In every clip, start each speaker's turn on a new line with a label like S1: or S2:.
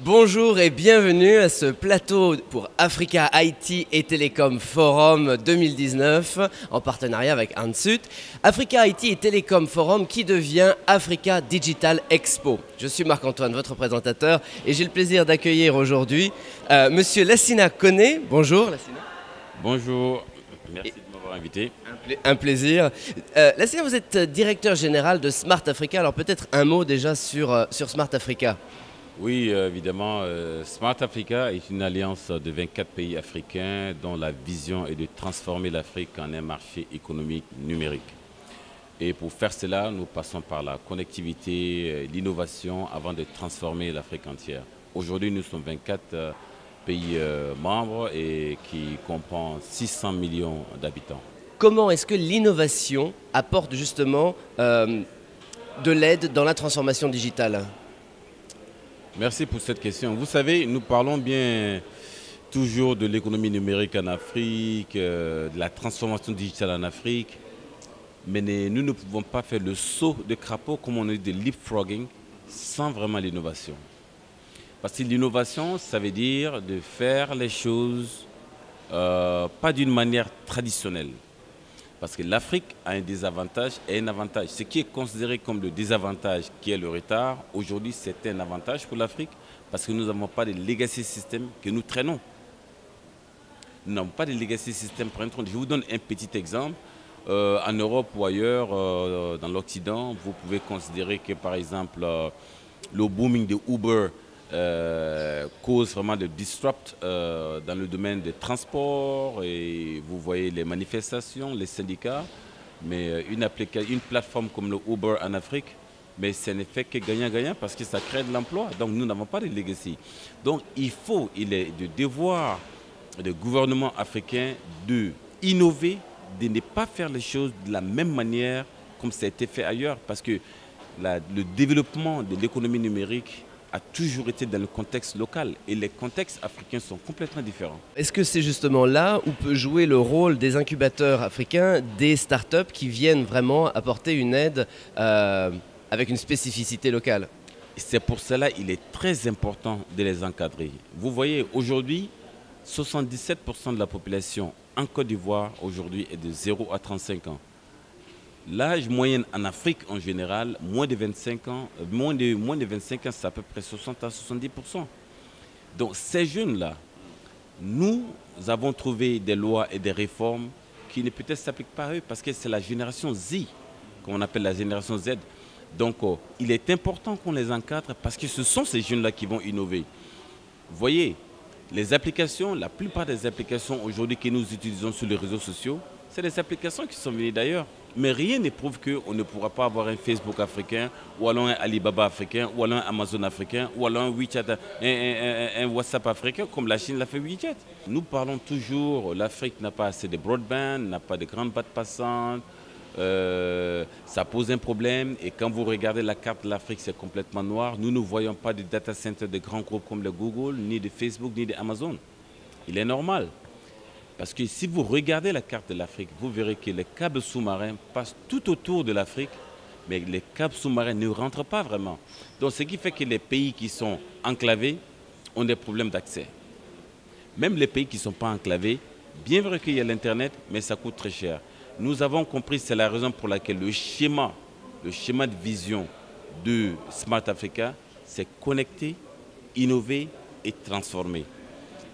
S1: Bonjour et bienvenue à ce plateau pour Africa IT et Télécom Forum 2019 en partenariat avec Ansut. Africa IT et Télécom Forum qui devient Africa Digital Expo. Je suis Marc-Antoine, votre présentateur, et j'ai le plaisir d'accueillir aujourd'hui Monsieur Lassina Koné. Bonjour Lassina.
S2: Bonjour, merci de m'avoir invité.
S1: Un plaisir. Lassina, vous êtes directeur général de Smart Africa. Alors peut-être un mot déjà sur Smart Africa.
S2: Oui, évidemment, Smart Africa est une alliance de 24 pays africains dont la vision est de transformer l'Afrique en un marché économique numérique. Et pour faire cela, nous passons par la connectivité, l'innovation avant de transformer l'Afrique entière. Aujourd'hui, nous sommes 24 pays membres et qui comprennent 600 millions d'habitants.
S1: Comment est-ce que l'innovation apporte justement de l'aide dans la transformation digitale ?
S2: Merci pour cette question. Vous savez, nous parlons bien toujours de l'économie numérique en Afrique, de la transformation digitale en Afrique, mais nous ne pouvons pas faire le saut de crapaud, comme on dit, de leapfrogging, sans vraiment l'innovation. Parce que l'innovation, ça veut dire de faire les choses pas d'une manière traditionnelle. Parce que l'Afrique a un désavantage et un avantage. Ce qui est considéré comme le désavantage, qui est le retard, aujourd'hui c'est un avantage pour l'Afrique parce que nous n'avons pas de legacy system que nous traînons. Nous n'avons pas de legacy system. Je vous donne un petit exemple. En Europe ou ailleurs, dans l'Occident, vous pouvez considérer que par exemple le booming de Uber cause vraiment de disrupt dans le domaine des transports, et vous voyez les manifestations, les syndicats, mais une plateforme comme le Uber en Afrique, mais ce n'est fait que gagnant-gagnant parce que ça crée de l'emploi. Donc nous n'avons pas de legacy. Donc il est de devoir des gouvernements africains de innover, de ne pas faire les choses de la même manière comme ça a été fait ailleurs, parce que le développement de l'économie numérique a toujours été dans le contexte local et les contextes africains sont complètement différents.
S1: Est-ce que c'est justement là où peut jouer le rôle des incubateurs africains, des startups qui viennent vraiment apporter une aide avec une spécificité locale?
S2: C'est pour cela qu'il est très important de les encadrer. Vous voyez, aujourd'hui, 77% de la population en Côte d'Ivoire aujourd'hui est de 0 à 35 ans. L'âge moyen en Afrique en général, moins de 25 ans, c'est à peu près 60 à 70%. Donc ces jeunes-là, nous avons trouvé des lois et des réformes qui ne peut-être s'appliquent pas à eux parce que c'est la génération Z, comme on appelle la génération Z. Donc il est important qu'on les encadre parce que ce sont ces jeunes-là qui vont innover. Vous voyez, les applications, la plupart des applications aujourd'hui que nous utilisons sur les réseaux sociaux, c'est des applications qui sont venues d'ailleurs. Mais rien ne prouve qu'on ne pourra pas avoir un Facebook africain, ou alors un Alibaba africain, ou alors un Amazon africain, ou alors un WeChat, un WhatsApp africain, comme la Chine l'a fait WeChat. Nous parlons toujours, l'Afrique n'a pas assez de broadband, n'a pas de grandes bandes passantes, ça pose un problème. Et quand vous regardez la carte de l'Afrique, c'est complètement noir. Nous ne voyons pas de data center de grands groupes comme le Google, ni de Facebook, ni de Amazon. Il est normal. Parce que si vous regardez la carte de l'Afrique, vous verrez que les câbles sous-marins passent tout autour de l'Afrique, mais les câbles sous-marins ne rentrent pas vraiment. Donc ce qui fait que les pays qui sont enclavés ont des problèmes d'accès. Même les pays qui ne sont pas enclavés, bien vrai qu'il y a l'Internet, mais ça coûte très cher. Nous avons compris, c'est la raison pour laquelle le schéma de vision de Smart Africa, c'est connecter, innover et transformer.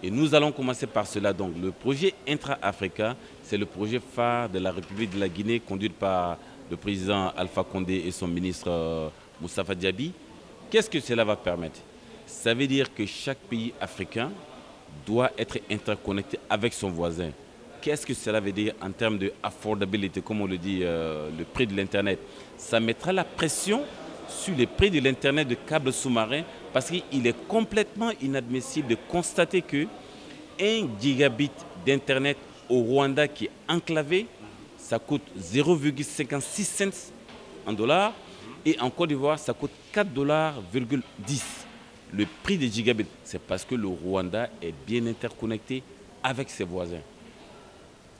S2: Et nous allons commencer par cela. Donc le projet Intra-Africa, c'est le projet phare de la République de la Guinée, conduit par le président Alpha Condé et son ministre Moustapha Diaby. Qu'est-ce que cela va permettre? Ça veut dire que chaque pays africain doit être interconnecté avec son voisin. Qu'est-ce que cela veut dire en termes de affordability, comme on le dit, le prix de l'Internet? Ça mettra la pression sur les prix de l'Internet de câbles sous-marins, parce qu'il est complètement inadmissible de constater que 1 gigabit d'Internet au Rwanda qui est enclavé, ça coûte 0,56 cents en dollars, et en Côte d'Ivoire, ça coûte 4,10 $. Le prix des gigabits, c'est parce que le Rwanda est bien interconnecté avec ses voisins.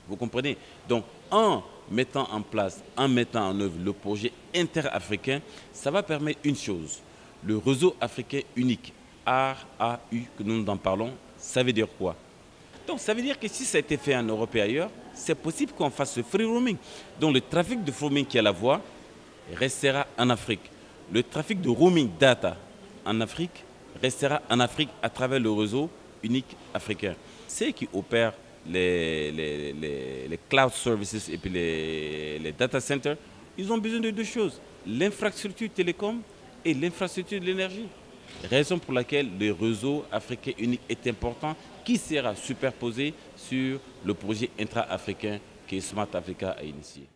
S2: Vous comprenez? Donc, en mettant en œuvre le projet interafricain, ça va permettre une chose, le réseau africain unique. RAU, que nous en parlons, ça veut dire quoi? Donc ça veut dire que si ça a été fait en Europe et ailleurs, c'est possible qu'on fasse ce free roaming. Donc le trafic de roaming qui est à la voie restera en Afrique. Le trafic de roaming data en Afrique restera en Afrique à travers le réseau unique africain. Ceux qui opèrent les cloud services et puis les data centers, ils ont besoin de deux choses, l'infrastructure télécom et l'infrastructure de l'énergie. Raison pour laquelle le réseau africain unique est important, qui sera superposé sur le projet intra-africain que Smart Africa a initié.